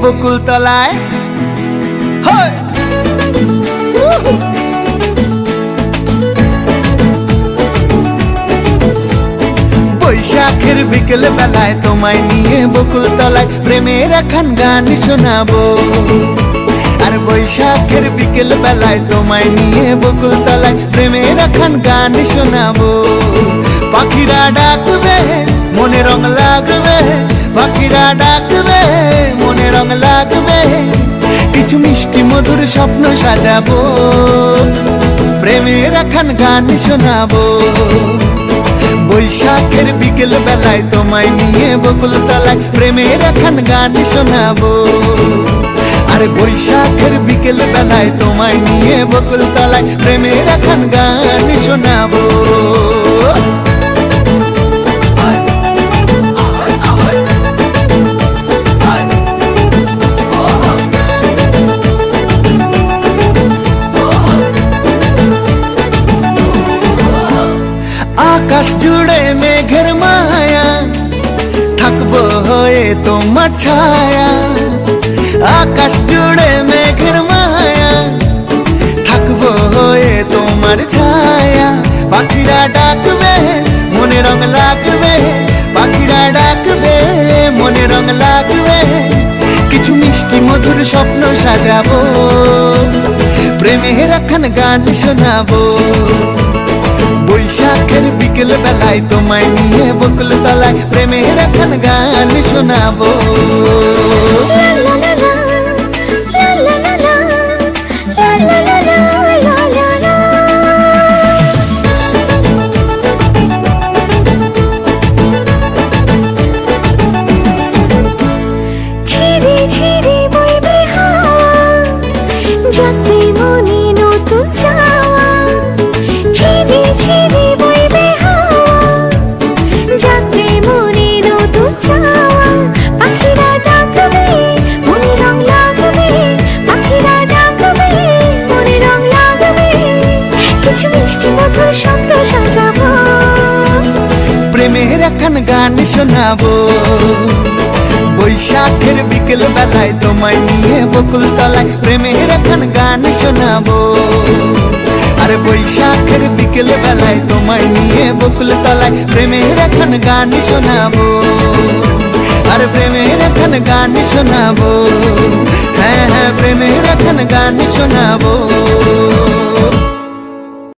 বকুল তলায় বৈশাখের বিকেল বেলায় তোমায় নিয়ে বকুল তলায় প্রেমের একখান গান শোনাবো। আর বৈশাখের বিকেল বেলায় তোমায় নিয়ে বকুল তলায় প্রেমের একখান গান শোনাবো। পাখিরা ডাকবে মনে রং লাগবে, পাখিরা ডাকবে মনে রং লাগবে, কিছু মিষ্টি মধুর স্বপ্ন সাজাবো, প্রেমের একখান গান শোনাবো। বৈশাখের বিকেল বেলায় তোমায় নিয়ে বকুল তলায় প্রেমের একখান গান শোনাবো। আরে বৈশাখের বিকেল বেলায় তোমায় নিয়ে বকুল তলায় প্রেমের একখান গান শোনাবো। আকাশ জুড়ে মেঘের মায়া, থাকবো হয়ে তোমার ছায়া। আকাশ জুড়ে মেঘের মায়া, থাকবো হয়ে তোমার ছায়া। পাখিরা ডাকবে মনে রং লাগবে, পাখিরা ডাকবে মনে রং লাগবে, কিছু মিষ্টি মধুর স্বপ্ন সাজাবো, প্রেমের একখান গান শোনাবো। বৈশাখের বিকেল বেলায় তোমায় নিয়ে বকুল তলায় প্রেমের একখান গান শোনাবো। প্রেমের একখান গান শোনাবো। বৈশাখের বিকেল বেলায় তোমায় নিয়ে বকুল তলায় প্রেমের একখান গান শোনাবো। আরে বৈশাখের বিকেল বেলায় তোমায় নিয়ে বকুল তলায় প্রেমের একখান গান শোনাবো। আর প্রেমের একখান গান শোনাবো, হ্যাঁ হ্যাঁ প্রেমের একখান গান শোনাবো।